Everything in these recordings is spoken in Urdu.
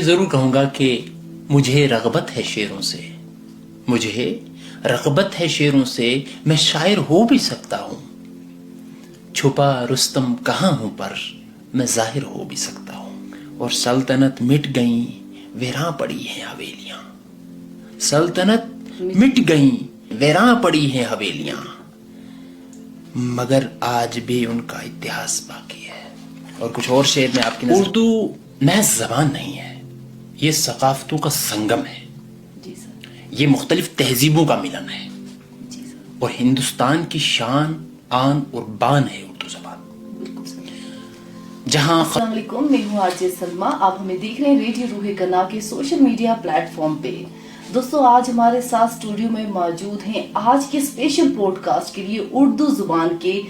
ضرور کہوں گا کہ مجھے رغبت ہے شعروں سے، مجھے رغبت ہے شعروں سے، میں شاعر ہو بھی سکتا ہوں، چھپا رستم کہاں ہوں پر میں ظاہر ہو بھی سکتا ہوں، اور سلطنت مٹ گئیں ویراں پڑی ہیں حویلیاں، سلطنت مٹ گئیں ویراں پڑی ہیں حویلیاں، مگر آج بھی ان کا اتہاس باقی ہے۔ اور کچھ اور شعر میں آپ کی نظر، اردو محض زبان نہیں ہے، یہ ثقافتوں کا سنگم ہے، یہ مختلف تہذیبوں کا ملن ہے، اور ہندوستان کی شان، آن اور بان ہے اردو زبان۔ جہاں السلام علیکم، میں ہوں آرجے سلمہ، آپ ہمیں دیکھ رہے ہیں ریڈیو روح گنا کے سوشل میڈیا پلیٹ فارم پہ۔ دوستو، آج ہمارے ساتھ اسٹوڈیو میں موجود ہیں آج کے اسپیشل پوڈ کاسٹ کے لیے اردو زبان کے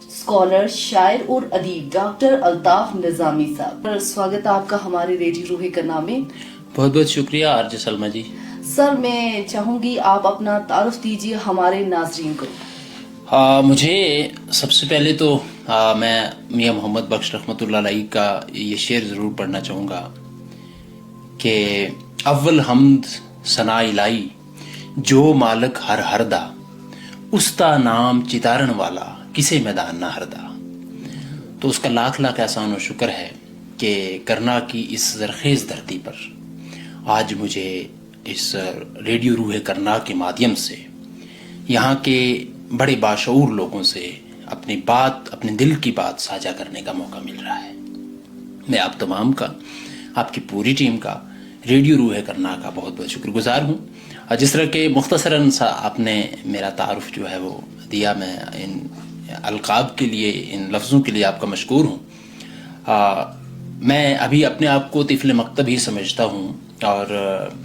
اسکالر، شاعر اور ادیب ڈاکٹر الطاف نظامی صاحب۔ سواگت ہے آپ کا ہمارے ریڈیو روح گنا میں۔ بہت بہت شکریہ آرجے سلمہ جی۔ سر، میں چاہوں گی آپ اپنا تعارف دیجیے ہمارے ناظرین کو۔ مجھے سب سے پہلے تو میں میاں محمد بخش رحمۃ اللہ علیہ کا یہ شعر ضرور پڑھنا چاہوں گا کہ اول حمد ثنا الہی جو مالک ہر ہردا، استا نام چتارن والا کسے میدان نہ ہردا۔ تو اس کا لاکھ لاکھ احسان و شکر ہے کہ کرنا کی اس زرخیز دھرتی پر آج مجھے اس ریڈیو روح کرنا کے مادھیم سے یہاں کے بڑے باشعور لوگوں سے اپنی بات، اپنے دل کی بات ساجھا کرنے کا موقع مل رہا ہے۔ میں آپ تمام کا، آپ کی پوری ٹیم کا، ریڈیو روح کرنا کا بہت بہت شکر گزار ہوں۔ جس طرح کہ مختصراً سا آپ نے میرا تعارف جو ہے وہ دیا، میں ان القاب کے لیے، ان لفظوں کے لیے آپ کا مشکور ہوں۔ میں ابھی اپنے آپ کو طفل مکتب ہی سمجھتا ہوں، اور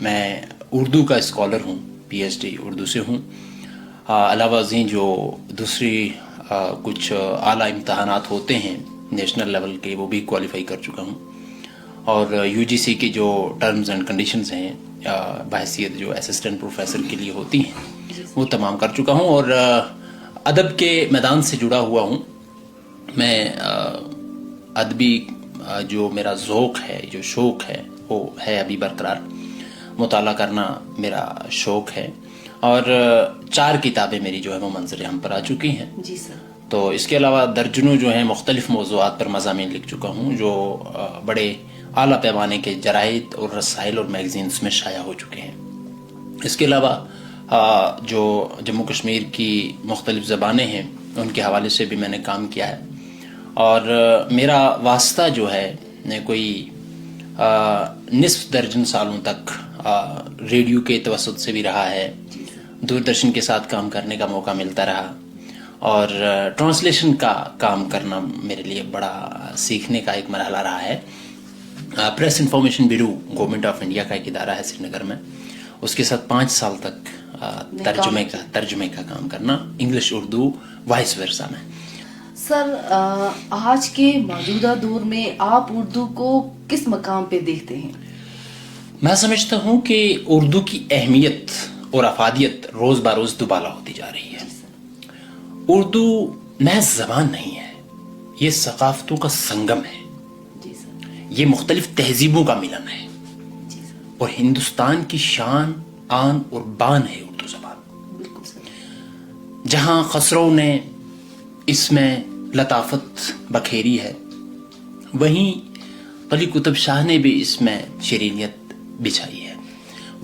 میں اردو کا اسکالر ہوں، پی ایچ ڈی اردو سے ہوں۔ علاوہ ازیں جو دوسری کچھ اعلیٰ امتحانات ہوتے ہیں نیشنل لیول کے، وہ بھی کوالیفائی کر چکا ہوں، اور یو جی سی کی جو ٹرمز اینڈ کنڈیشنز ہیں بحیثیت جو اسسٹنٹ پروفیسر کے لیے ہوتی ہیں، وہ تمام کر چکا ہوں، اور ادب کے میدان سے جڑا ہوا ہوں۔ میں ادبی جو میرا ذوق ہے، جو شوق ہے، وہ ہے ابھی برقرار، مطالعہ کرنا میرا شوق ہے، اور 4 کتابیں میری جو ہے وہ منظر عام پر آ چکی ہیں۔ جی سر۔ تو اس کے علاوہ درجنوں جو ہیں مختلف موضوعات پر مضامین لکھ چکا ہوں، جو بڑے اعلیٰ پیمانے کے جرائد اور رسائل اور میگزینز میں شائع ہو چکے ہیں۔ اس کے علاوہ جو جموں کشمیر کی مختلف زبانیں ہیں ان کے حوالے سے بھی میں نے کام کیا ہے، اور میرا واسطہ جو ہے کوئی نصف درجن سالوں تک ریڈیو کے توسط سے بھی رہا ہے، دوردرشن کے ساتھ کام کرنے کا موقع ملتا رہا، اور ٹرانسلیشن کا کام کرنا میرے لیے بڑا سیکھنے کا ایک مرحلہ رہا ہے۔ Press information bureau government of India کا ایک ادارہ ہے سری نگر میں، اس کے ساتھ 5 سال تک ترجمے کا کام کرنا، انگلش اردو وائس ورثہ میں۔ سر، آج کے موجودہ دور میں آپ اردو کو کس مقام پہ دیکھتے ہیں؟ میں سمجھتا ہوں کہ اردو کی اہمیت اور افادیت روز بروز دوبالا ہوتی جا رہی ہے۔ اردو محض زبان نہیں ہے، یہ ثقافتوں کا سنگم ہے، یہ مختلف تہذیبوں کا ملن ہے، اور ہندوستان کی شان، آن اور بان ہے اردو زبان۔ جہاں خسرو نے اس میں لطافت بکھیری ہے، وہیں قلی قطب شاہ نے بھی اس میں شرینیت بچھائی ہے،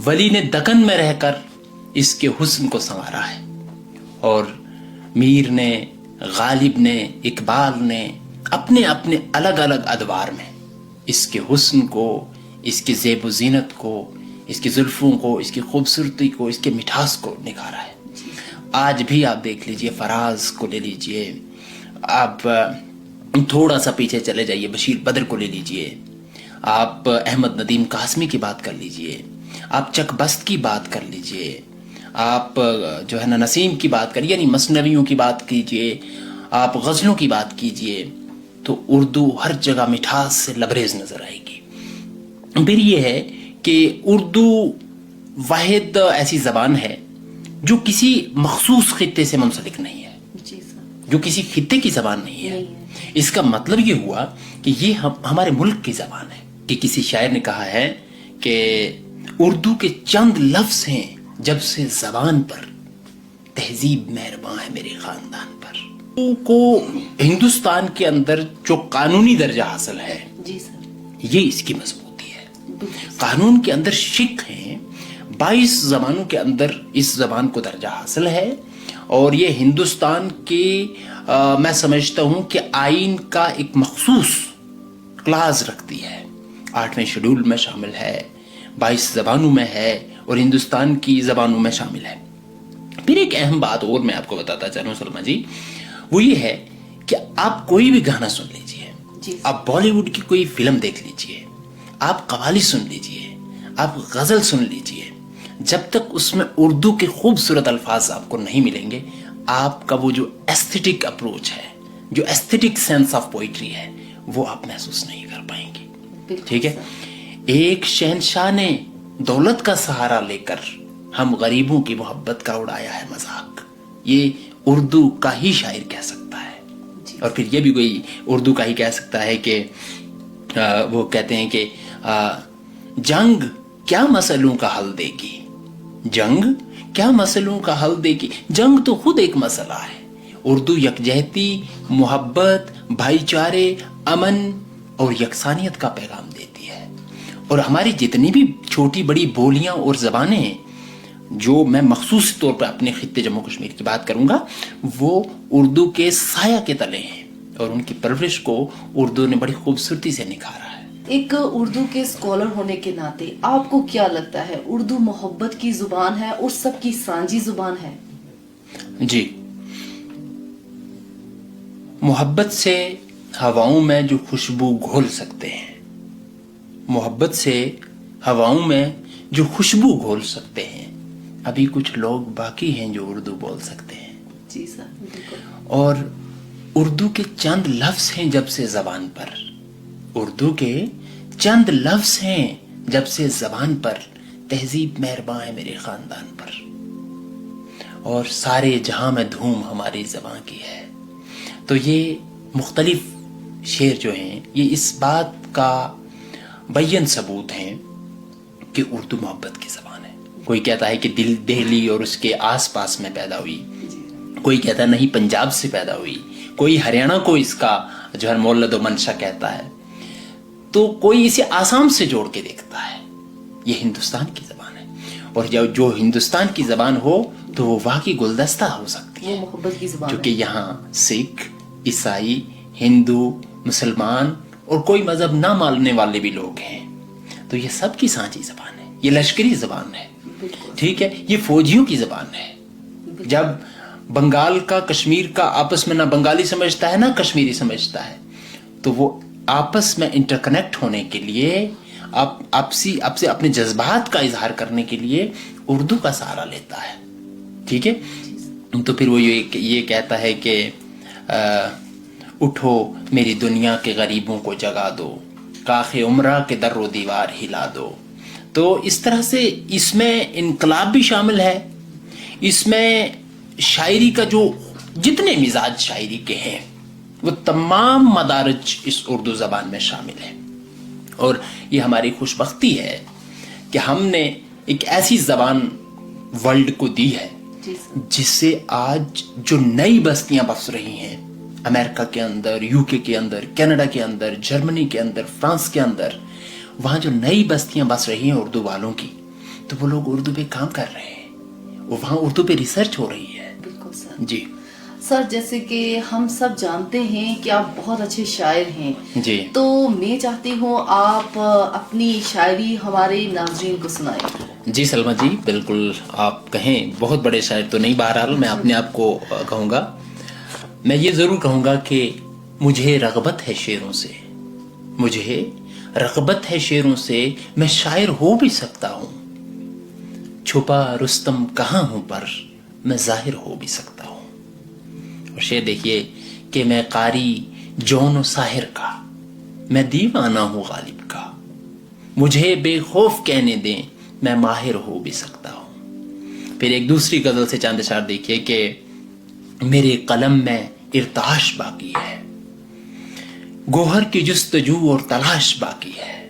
ولی نے دکن میں رہ کر اس کے حسن کو سنوارا ہے، اور میر نے، غالب نے، اقبال نے اپنے اپنے الگ الگ ادوار میں اس کے حسن کو، اس کی زیب و زینت کو، اس کی زلفوں کو، اس کی خوبصورتی کو، اس کے مٹھاس کو نکھارا ہے۔ آج بھی آپ دیکھ لیجئے، فراز کو لے لیجئے، آپ تھوڑا سا پیچھے چلے جائیے، بشیر بدر کو لے لیجئے، آپ احمد ندیم قاسمی کی بات کر لیجئے، آپ چک بست کی بات کر لیجئے، آپ جو ہے نا نسیم کی بات کریے، یعنی مثنویوں کی بات کیجئے، آپ غزلوں کی بات کیجئے، تو اردو ہر جگہ مٹھاس سے لبریز نظر آئے گی۔ پھر یہ ہے کہ اردو واحد ایسی زبان ہے جو کسی مخصوص خطے سے منسلک نہیں ہے، جو کسی خطے کی زبان نہیں ہے۔ اس کا مطلب یہ ہوا کہ یہ ہمارے ملک کی زبان ہے، کہ کسی شاعر نے کہا ہے کہ اردو کے چند لفظ ہیں جب سے زبان پر، تہذیب مہرباں ہے میرے خاندان پر. کو ہندوستان کے اندر جو قانونی درجہ حاصل ہے جی سر، یہ اس کی مضبوطی ہے. قانون کے اندر شق ہیں، 22 زبانوں کے اندر اس زبان کو درجہ حاصل ہے، اور یہ ہندوستان کے میں سمجھتا ہوں کہ آئین کا ایک مخصوص کلاز رکھتی ہے. 8ویں شیڈول میں شامل ہے، 22 زبانوں میں ہے، اور ہندوستان کی زبانوں میں شامل ہے. پھر ایک اہم بات اور میں آپ کو بتاتا چلوں سلما جی، وہ یہ ہے کہ آپ کوئی بھی گانا سن لیجئے، آپ بالی ووڈ کی کوئی فلم دیکھ لیجئے، آپ قوالی سن لیجئے، آپ غزل سن لیجئے، جب تک اس میں اردو کے خوبصورت الفاظ آپ کو نہیں ملیں گے، آپ کا وہ جو ایستھیٹک اپروچ ہے، جو ایستھیٹک سینس آف پوئٹری ہے، وہ آپ محسوس نہیں کر پائیں گے. ٹھیک ہے. ایک شہنشاہ نے دولت کا سہارا لے کر ہم غریبوں کی محبت کا اڑایا ہے مذاق. یہ اردو کا ہی شاعر کہہ سکتا ہے. اور پھر یہ بھی کوئی اردو کا ہی کہہ سکتا ہے کہ وہ کہتے ہیں کہ جنگ کیا مسئلوں کا حل دے گی، جنگ کیا مسئلوں کا حل دے گی، جنگ تو خود ایک مسئلہ ہے. اردو یکجہتی، محبت، بھائی چارے، امن اور یکسانیت کا پیغام دیتی ہے. اور ہماری جتنی بھی چھوٹی بڑی بولیاں اور زبانیں ہیں، جو میں مخصوص طور پر اپنے خطے جموں کشمیر کی بات کروں گا، وہ اردو کے سایہ کے تلے ہیں، اور ان کی پرورش کو اردو نے بڑی خوبصورتی سے نکھارا ہے. ایک اردو کے اسکالر ہونے کے ناطے آپ کو کیا لگتا ہے، اردو محبت کی زبان ہے اور سب کی سانجھی زبان ہے؟ جی، محبت سے ہواؤں میں جو خوشبو گھول سکتے ہیں، محبت سے ہواؤں میں جو خوشبو گھول سکتے ہیں، ابھی کچھ لوگ باقی ہیں جو اردو بول سکتے ہیں. جی سر، بالکل. اور اردو کے چند لفظ ہیں جب سے زبان پر، اردو کے چند لفظ ہیں جب سے زبان پر، تہذیب مہرباں ہے میرے خاندان پر، اور سارے جہاں میں دھوم ہماری زبان کی ہے. تو یہ مختلف شعر جو ہیں، یہ اس بات کا بین ثبوت ہیں کہ اردو محبت کی زبان ہے. کوئی کہتا ہے کہ دہلی اور اس کے آس پاس میں پیدا ہوئی، کوئی کہتا ہے نہیں پنجاب سے پیدا ہوئی، کوئی ہریانہ کو اس کا جو ہے مولد و منشا کہتا ہے، تو کوئی اسے آسام سے جوڑ کے دیکھتا ہے. یہ ہندوستان کی زبان ہے، اور جو ہندوستان کی زبان ہو تو وہ واقعی گلدستہ ہو سکتی ہے، وہ محبت کی زبان کیونکہ یہاں سکھ، عیسائی، ہندو، مسلمان اور کوئی مذہب نہ ماننے والے بھی لوگ ہیں. تو یہ سب کی سانجھی زبان ہے، یہ لشکری زبان ہے. ٹھیک ہے، یہ فوجیوں کی زبان ہے. جب بنگال کا کشمیر کا آپس میں نہ بنگالی سمجھتا ہے نہ کشمیری سمجھتا ہے، تو وہ آپس میں انٹر کنیکٹ ہونے کے لیے، آپ سے اپنے جذبات کا اظہار کرنے کے لیے اردو کا سہارا لیتا ہے. ٹھیک ہے. تو پھر وہ یہ کہتا ہے کہ اٹھو میری دنیا کے غریبوں کو جگا دو، کاخ عمرہ کے در و دیوار ہلا دو. تو اس طرح سے اس میں انقلاب بھی شامل ہے، اس میں شاعری کا جو جتنے مزاج شاعری کے ہیں وہ تمام مدارج اس اردو زبان میں شامل ہیں. اور یہ ہماری خوش بختی ہے کہ ہم نے ایک ایسی زبان ورلڈ کو دی ہے جس سے آج جو نئی بستیاں بس رہی ہیں، امریکہ کے اندر، یو کے اندر، کینیڈا کے اندر، جرمنی کے اندر، فرانس کے اندر، وہاں جو نئی بستیاں بس رہی ہیں اردو والوں کی، تو وہ لوگ اردو پہ کام کر رہے ہیں، وہاں اردو پہ ریسرچ ہو رہی ہے. بالکل سر. جی سر، جیسے کہ ہم سب جانتے ہیں کہ آپ بہت اچھے شاعر ہیں. جی، تو میں چاہتی ہوں آپ اپنی شاعری ہمارے ناظرین کو سنائیں. جی سلما جی، بالکل آپ کہیں. بہت بڑے شاعر تو نہیں، بہرحال میں اپنے آپ کو کہوں گا، میں یہ ضرور کہوں گا کہ مجھے رغبت ہے شعروں سے، مجھے رغبت ہے شعروں سے، میں شاعر ہو بھی سکتا ہوں. چھپا رستم کہاں ہوں پر میں ظاہر ہو بھی سکتا ہوں. اور شعر دیکھیے کہ میں قاری جون و ساحر کا، میں دیوانہ ہوں غالب کا، مجھے بے خوف کہنے دیں میں ماہر ہو بھی سکتا ہوں. پھر ایک دوسری غزل سے چاند اشار دیکھیے کہ میرے قلم میں ارتعاش باقی ہے، گوہر کی جستجو اور تلاش باقی ہے،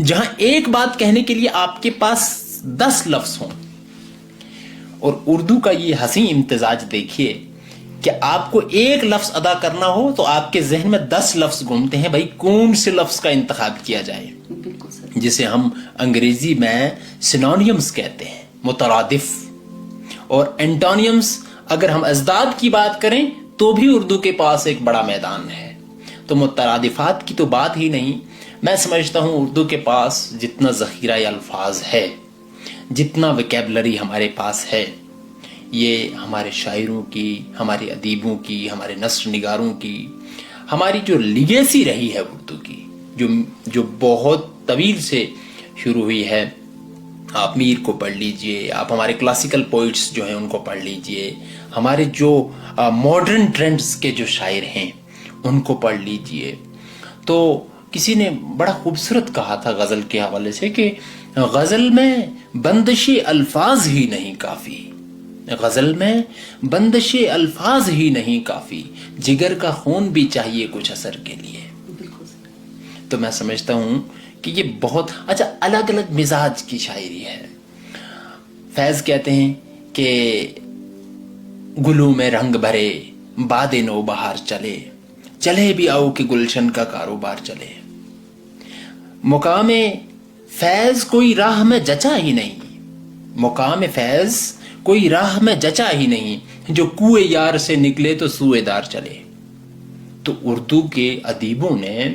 جہاں ایک بات کہنے کے لیے آپ کے پاس 10 لفظ ہوں. اور اردو کا یہ حسین امتزاج دیکھیے کہ آپ کو ایک لفظ ادا کرنا ہو تو آپ کے ذہن میں 10 لفظ گھومتے ہیں. بھائی کون سے لفظ کا انتخاب کیا جائے؟ بالکل سر. جسے ہم انگریزی میں سینونیمز کہتے ہیں، مترادف. اور اینٹونیمز اگر ہم ازداد کی بات کریں تو بھی اردو کے پاس ایک بڑا میدان ہے. تو مترادفات کی تو بات ہی نہیں. میں سمجھتا ہوں اردو کے پاس جتنا ذخیرہ الفاظ ہے، جتنا ویکیبلری ہمارے پاس ہے، یہ ہمارے شاعروں کی، ہمارے ادیبوں کی، ہمارے نثر نگاروں کی، ہماری جو لیگیسی رہی ہے اردو کی، جو بہت طویل سے شروع ہوئی ہے. آپ میر کو پڑھ لیجئے، آپ ہمارے کلاسیکل پوئٹس جو ہیں ان کو پڑھ لیجئے، ہمارے جو ماڈرن ٹرینڈز کے جو شاعر ہیں ان کو پڑھ لیجئے. تو کسی نے بڑا خوبصورت کہا تھا غزل کے حوالے سے کہ غزل میں بندش الفاظ ہی نہیں کافی، غزل میں بندش الفاظ ہی نہیں کافی، جگر کا خون بھی چاہیے کچھ اثر کے لیے. تو میں سمجھتا ہوں کہ یہ بہت اچھا الگ الگ مزاج کی شاعری ہے. فیض کہتے ہیں کہ گلوں میں رنگ بھرے باد نو بہار چلے، چلے بھی آؤ کہ گلشن کا کاروبار چلے. مقام فیض کوئی راہ میں جچا ہی نہیں، مقام فیض کوئی راہ میں جچا ہی نہیں، جو کوئے یار سے نکلے تو سوئے دار چلے. تو اردو کے ادیبوں نے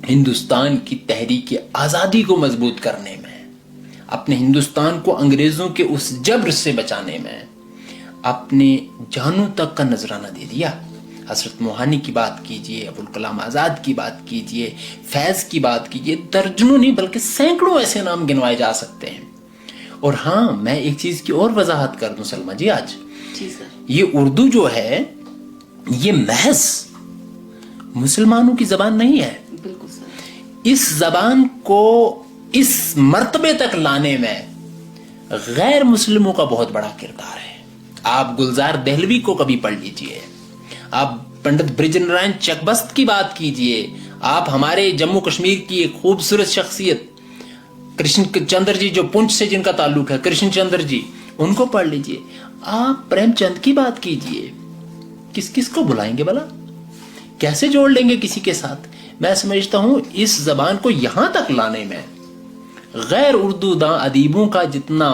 ہندوستان کی تحریک آزادی کو مضبوط کرنے میں، اپنے ہندوستان کو انگریزوں کے اس جبر سے بچانے میں اپنے جانوں تک کا نذرانہ دے دیا. حضرت موہانی کی بات کیجئے، ابوالکلام آزاد کی بات کیجئے، فیض کی بات کیجئے، درجنوں نہیں بلکہ سینکڑوں ایسے نام گنوائے جا سکتے ہیں. اور ہاں میں ایک چیز کی اور وضاحت کر دوں سلمہ جی، آج یہ اردو جو ہے یہ محض مسلمانوں کی زبان نہیں ہے. بالکل سر. اس زبان کو اس مرتبے تک لانے میں غیر مسلموں کا بہت بڑا کردار ہے. آپ گلزار دہلوی کو کبھی پڑھ لیجئے، آپ پنڈت برج نارائن چکبست کی بات کیجئے، آپ ہمارے جموں کشمیر کی ایک خوبصورت شخصیت کرشن چندر جی جو پونچھ سے جن کا تعلق ہے، کرشن چندر جی، ان کو پڑھ لیجئے. آپ پریم چند کی بات کیجئے، کس کس کو بلائیں گے بھلا؟ کیسے جوڑ لیں گے کسی کے ساتھ؟ میں سمجھتا ہوں اس زبان کو یہاں تک لانے میں غیر اردو داں ادیبوں کا جتنا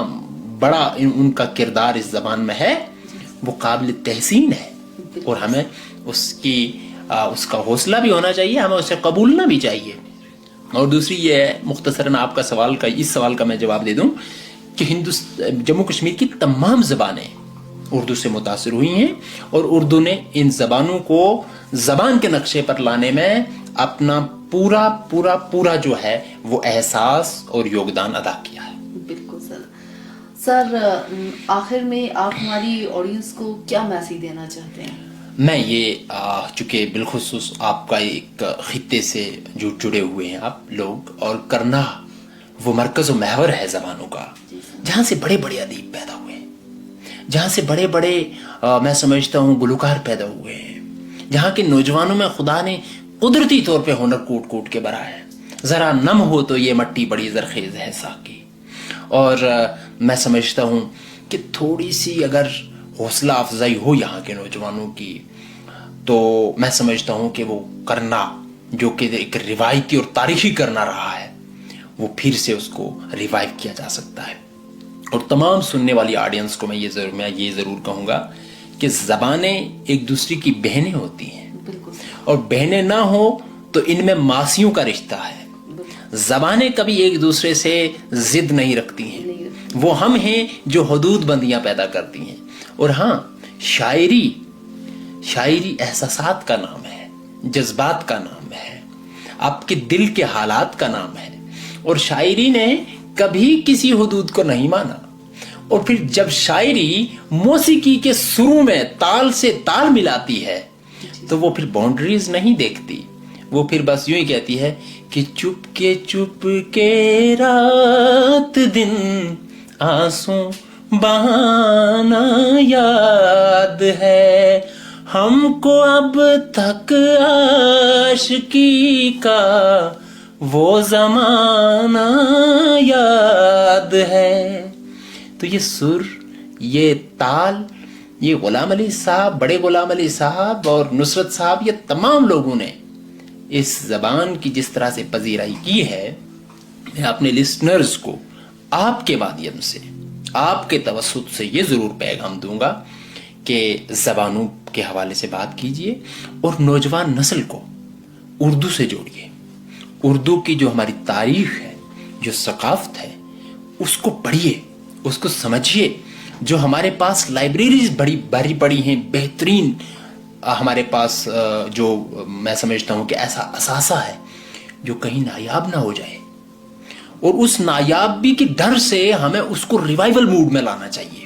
بڑا ان کا کردار اس زبان میں ہے وہ قابل تحسین ہے. اور ہمیں اس کا حوصلہ بھی ہونا چاہیے، ہمیں اسے قبولنا بھی چاہیے. اور دوسری یہ ہے مختصراً آپ کا اس سوال کا میں جواب دے دوں کہ جموں کشمیر کی تمام زبانیں اردو سے متاثر ہوئی ہیں، اور اردو نے ان زبانوں کو زبان کے نقشے پر لانے میں اپنا پورا پورا پورا جو ہے وہ احساس اور یوگدان ادا کیا ہے. بالکل سر. سر آخر میں آپ ہماری آڈینس کو کیا میسیج دینا چاہتے ہیں؟ میں یہ چونکہ بالخصوص آپ کا ایک خطے سے جڑے ہوئے ہیں آپ لوگ، اور کرنا وہ مرکز و محور ہے زبانوں کا، جہاں سے بڑے بڑے ادیب پیدا ہوئے ہیں، جہاں سے بڑے بڑے میں سمجھتا ہوں گلوکار پیدا ہوئے ہیں، جہاں کے نوجوانوں میں خدا نے قدرتی طور پہ ہنر کوٹ کوٹ کے بھرا ہے. ذرا نم ہو تو یہ مٹی بڑی زرخیز ہے ساقی. اور میں سمجھتا ہوں کہ تھوڑی سی اگر حوصلہ افزائی ہو یہاں کے نوجوانوں کی تو میں سمجھتا ہوں کہ وہ کرنا جو کہ ایک روایتی اور تاریخی کرنا رہا ہے وہ پھر سے اس کو ریوائیو کیا جا سکتا ہے. اور تمام سننے والی آڈینس کو میں یہ ضرور کہوں گا کہ زبانیں ایک دوسری کی بہنیں ہوتی ہیں، اور بہنیں نہ ہو تو ان میں ماسیوں کا رشتہ ہے. زبانیں کبھی ایک دوسرے سے ضد نہیں رکھتی ہیں، وہ ہم ہیں جو حدود بندیاں پیدا کرتی ہیں. اور ہاں شاعری احساسات کا نام ہے، جذبات کا نام ہے، آپ کے دل کے حالات کا نام ہے. اور شاعری نے کبھی کسی حدود کو نہیں مانا. اور پھر جب شاعری موسیقی کے سروں میں تال سے تال ملاتی ہے تو وہ پھر باؤنڈریز نہیں دیکھتی، وہ پھر بس یوں ہی کہتی ہے کہ چپ کے رات دن آنسوں بہانا یاد ہے، ہم کو اب تک عاشقی کا وہ زمانہ یاد ہے. تو یہ سر، یہ تال، یہ غلام علی صاحب، بڑے غلام علی صاحب اور نصرت صاحب، یہ تمام لوگوں نے اس زبان کی جس طرح سے پذیرائی کی ہے، میں اپنے لسنرز کو آپ کے مادھیم سے، آپ کے توسط سے یہ ضرور پیغام دوں گا کہ زبانوں کے حوالے سے بات کیجئے اور نوجوان نسل کو اردو سے جوڑیے. اردو کی جو ہماری تاریخ ہے، جو ثقافت ہے، اس کو پڑھیے، اس کو سمجھیے. جو ہمارے پاس لائبریریز بڑی بھری پڑی ہیں، بہترین ہمارے پاس جو میں سمجھتا ہوں کہ ایسا اثاثہ ہے جو کہیں نایاب نہ ہو جائے، اور اس نایابی کی ڈر سے ہمیں اس کو ریوائول موڈ میں لانا چاہیے.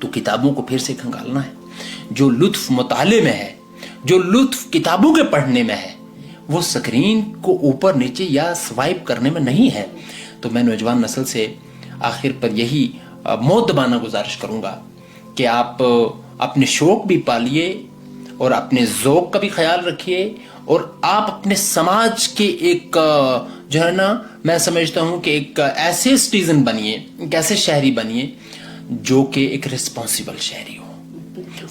تو کتابوں کو پھر سے کھنگالنا ہے. جو لطف مطالعے میں ہے، جو لطف کتابوں کے پڑھنے میں ہے، وہ سکرین کو اوپر نیچے یا سوائپ کرنے میں نہیں ہے. تو میں نوجوان نسل سے آخر پر یہی مؤدبانہ گزارش کروں گا کہ آپ اپنے شوق بھی پالیے اور اپنے ذوق کا بھی خیال رکھیے، اور آپ اپنے سماج کے ایک جو ہے نا، میں سمجھتا ہوں کہ ایک ایسے سٹیزن بنیے، ایک ایسے شہری بنیے جو کہ ایک ریسپانسیبل شہری ہو.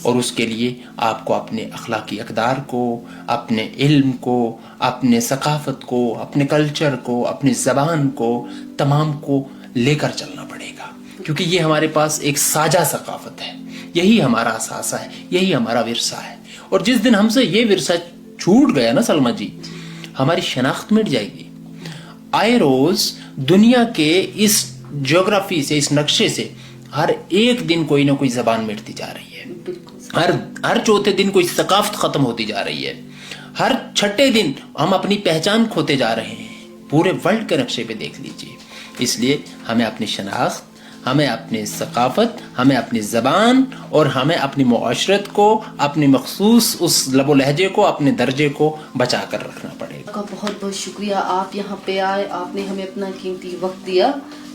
اور اس کے لیے آپ کو اپنے اخلاقی اقدار کو، اپنے علم کو، اپنے ثقافت کو، اپنے کلچر کو، اپنی زبان کو، تمام کو لے کر چلنا پڑے گا، کیونکہ یہ ہمارے پاس ایک ساجہ ثقافت ہے. یہی ہمارا اثاثہ ہے، یہی ہمارا ورثہ ہے. اور جس دن ہم سے یہ ورثہ چھوٹ گیا نا سلمہ جی، ہماری شناخت مٹ جائے گی. آئے روز دنیا کے اس جغرافی سے، اس نقشے سے ہر ایک دن کوئی نہ کوئی زبان مٹتی جا رہی ہے. ہر چوتھے دن کوئی ثقافت ختم ہوتی جا رہی ہے. ہر چھٹے دن ہم اپنی پہچان کھوتے جا رہے ہیں. پورے ورلڈ کے نقشے پہ دیکھ لیجئے. اس لیے ہمیں اپنی شناخت، ہمیں اپنی ثقافت، ہمیں اپنی زبان اور ہمیں اپنی معاشرت کو، اپنی مخصوص اس لب و لہجے کو، اپنے درجے کو بچا کر رکھنا پڑے گا. آپ کا بہت بہت شکریہ، آپ یہاں پہ آئے، آپ نے ہمیں اپنا قیمتی وقت دیا.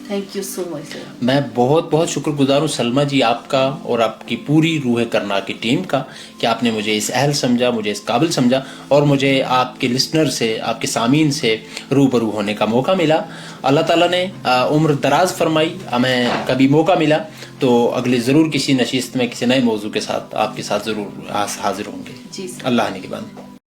تھینک یو سو مچ سر. میں بہت بہت شکر گزار ہوں سلمہ جی آپ کا اور آپ کی پوری روح کرنا کی ٹیم کا کہ آپ نے مجھے اس اہل سمجھا، مجھے اس قابل سمجھا، اور مجھے آپ کے لسنر سے، آپ کے سامعین سے روبرو ہونے کا موقع ملا. اللہ تعالیٰ نے عمر دراز فرمائی. ہمیں کبھی موقع ملا تو اگلی ضرور کسی نشست میں کسی نئے موضوع کے ساتھ آپ کے ساتھ ضرور حاضر ہوں گے. جی سر. اللہ نگہبان.